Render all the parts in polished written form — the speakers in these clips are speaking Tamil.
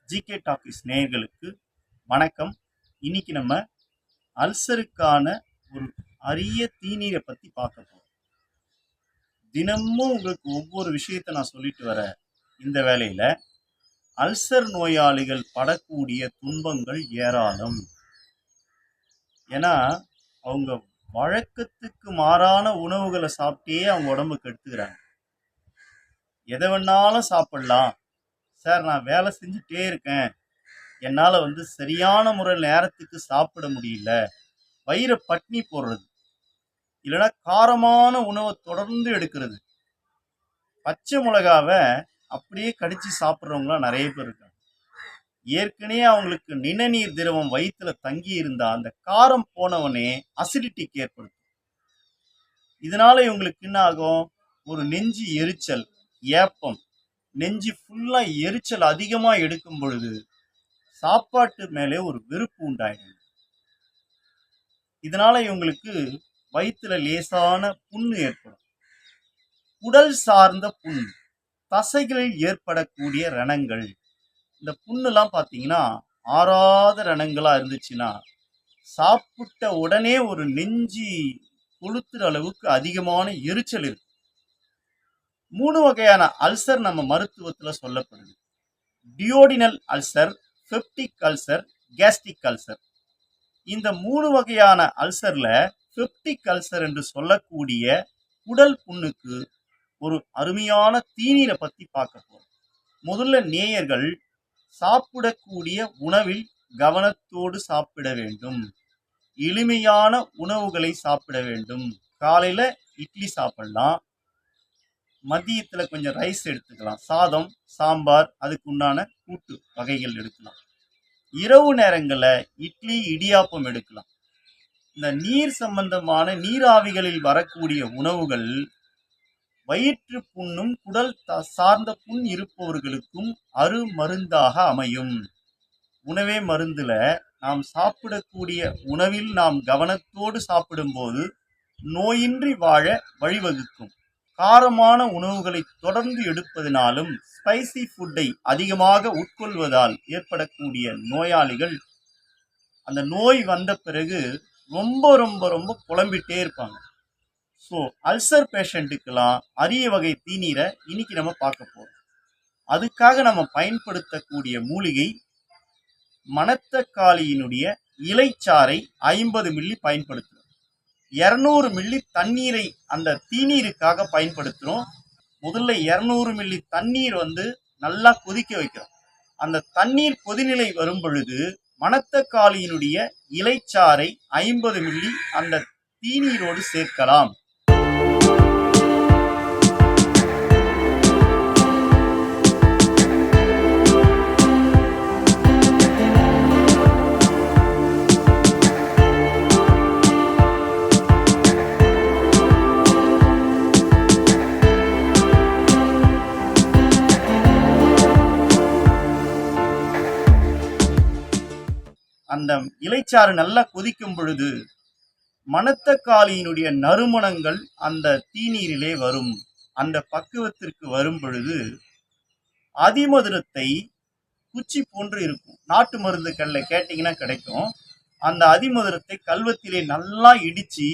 ஜிகே டாக்கிஸ் நேயர்களுக்கு வணக்கம். இன்னைக்கு நம்ம அல்சருக்கான ஒரு அரிய தீநீரை பற்றி பார்க்க போகிறோம். தினமும் உங்களுக்கு ஒவ்வொரு விஷயத்தை நான் சொல்லிட்டு வர இந்த வேளையில் அல்சர் நோயாளிகள் படக்கூடிய துன்பங்கள் ஏராளம். ஏன்னா அவங்க வழக்கத்துக்கு மாறான உணவுகளை சாப்பிட்டே அவங்க உடம்புக்கு எடுத்துக்கிறாங்க. எதை வேணாலும் சாப்பிடலாம் சார், நான் வேலை செஞ்சுட்டே இருக்கேன், என்னால் சரியான முறை நேரத்துக்கு சாப்பிட முடியல, வயிறை பட்னி போடுறது, இல்லைன்னா காரமான உணவை தொடர்ந்து எடுக்கிறது, பச்சை மிளகாவை அப்படியே கடிச்சு சாப்பிட்றவங்களாம் நிறைய பேர் இருக்காங்க. ஏற்கனவே அவங்களுக்கு நிணநீர் திரவம் வயிற்றுல தங்கி இருந்தா அந்த காரம் போனவனே அசிடிட்டிக்கு ஏற்படுத்தும். இதனால இவங்களுக்கு என்ன ஆகும்? ஒரு நெஞ்சு எரிச்சல், ஏப்பம், நெஞ்சு ஃபுல்லா எரிச்சல் அதிகமா எடுக்கும் பொழுது சாப்பாட்டு மேலே ஒரு வெறுப்பு உண்டாயிடும். இதனால இவங்களுக்கு வயிற்றுல லேசான புண்ணு ஏற்படும். உடல் சார்ந்த புண், தசைகளில் ஏற்படக்கூடிய ரணங்கள், இந்த புண்ணுலாம் பார்த்தீங்கன்னா ஆறாத ரணங்களா இருந்துச்சுன்னா சாப்பிட்ட உடனே ஒரு நெஞ்சு கொளுத்துற அளவுக்கு அதிகமான எரிச்சல் இருக்கு. 3 வகையான அல்சர் நம்ம மருத்துவத்துல சொல்லப்படுது. Duodenal ulcer, peptic ulcer, gastric ulcer. இந்த 3 வகையான அல்சர்ல பெப்டிக் அல்சர் என்று சொல்லக்கூடிய உடல் புண்ணுக்கு ஒரு அருமையான தீநீரை பத்தி பார்க்க போறோம். முதல்ல நேயர்கள் சாப்பிடக்கூடிய உணவில் கவனத்தோடு சாப்பிட வேண்டும். எளிமையான உணவுகளை சாப்பிட வேண்டும். காலையில இட்லி சாப்பிடலாம், மதியத்துல கொஞ்சம் ரைஸ் எடுத்துக்கலாம், சாதம், சாம்பார், அதுக்கு உண்டான கூட்டு வகைகள் எடுக்கலாம். இரவு நேரங்களில் இட்லி, இடியாப்பம் எடுக்கலாம். இந்த நீர் சம்பந்தமான நீராவிகளில் வரக்கூடிய உணவுகள் வயிற்று புண்ணும் குடல் சார்ந்த புண் இருப்பவர்களுக்கும் அருமருந்தாக அமையும். உணவே மருந்துல நாம் சாப்பிடக்கூடிய உணவில் நாம் கவனத்தோடு சாப்பிடும்போது நோயின்றி வாழ வழிவகுக்கும். காரமான உணவுகளை தொடர்ந்து எடுப்பதனாலும் ஸ்பைசி ஃபுட்டை அதிகமாக உட்கொள்வதால் ஏற்படக்கூடிய நோயாளிகள் அந்த நோய் வந்த பிறகு ரொம்ப ரொம்ப ரொம்ப புலம்பிட்டே இருப்பாங்க. ஸோ அல்சர் பேஷண்ட்டுக்கெல்லாம் அரிய வகை தீநீரை இன்னைக்கு நம்ம பார்க்க போகிறோம். அதுக்காக நம்ம பயன்படுத்தக்கூடிய மூலிகை மணத்தக்காளியினுடைய இலைச்சாறை 50 மில்லி பயன்படுத்துகிறோம். 200 மில்லி தண்ணீரை அந்த தீநீருக்காக பயன்படுத்துகிறோம். முதல்ல 200 மில்லி தண்ணீர் நல்லா கொதிக்க வைக்கிறோம். அந்த தண்ணீர் கொதிநிலை வரும் பொழுது மணத்தக்காளியினுடைய இலைச்சாறை 50 மில்லி அந்த தீநீரோடு சேர்க்கலாம். அந்த இலைச்சாறு நல்லா கொதிக்கும் பொழுது மணத்தக்காளியினுடைய நறுமணங்கள் அந்த தீநீரிலே வரும். அந்த பக்குவத்திற்கு வரும் பொழுது அதிமதுரத்தை குச்சி போன்று இருக்கும், நாட்டு மருந்துகள்ல கேட்டீங்கன்னா கிடைக்கும். அந்த அதிமதுரத்தை கல்வத்திலே நல்லா இடிச்சு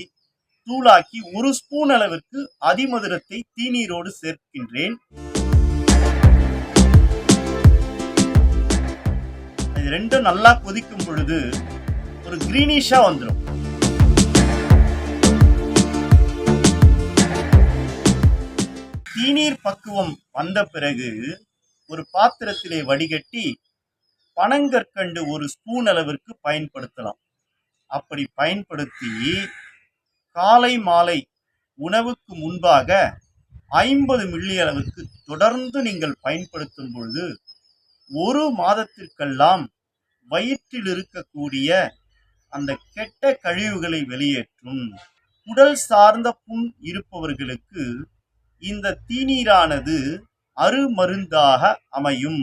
தூளாக்கி 1 ஸ்பூன் அளவிற்கு அதிமதுரத்தை தீநீரோடு சேர்க்கின்றேன். இது ரெண்டும் நல்லா கொதிக்கும் பொழுது ஒரு கிரீனிஷா வந்துடும். தீநீர் பக்குவம் வந்த பிறகு ஒரு பாத்திரத்திலே வடிகட்டி பனங்கற்கண்டு 1 ஸ்பூன் அளவிற்கு பயன்படுத்தலாம். அப்படி பயன்படுத்தி காலை மாலை உணவுக்கு முன்பாக 50 மில்லி அளவுக்கு தொடர்ந்து நீங்கள் பயன்படுத்தும் பொழுது 1 மாதத்திற்கெல்லாம் வயிற்றில் இருக்கக்கூடிய அந்த கெட்ட கழிவுகளை வெளியேற்றும். உடல் சார்ந்த புண் இருப்பவர்களுக்கு இந்த தீநீரானது அருமருந்தாக அமையும்.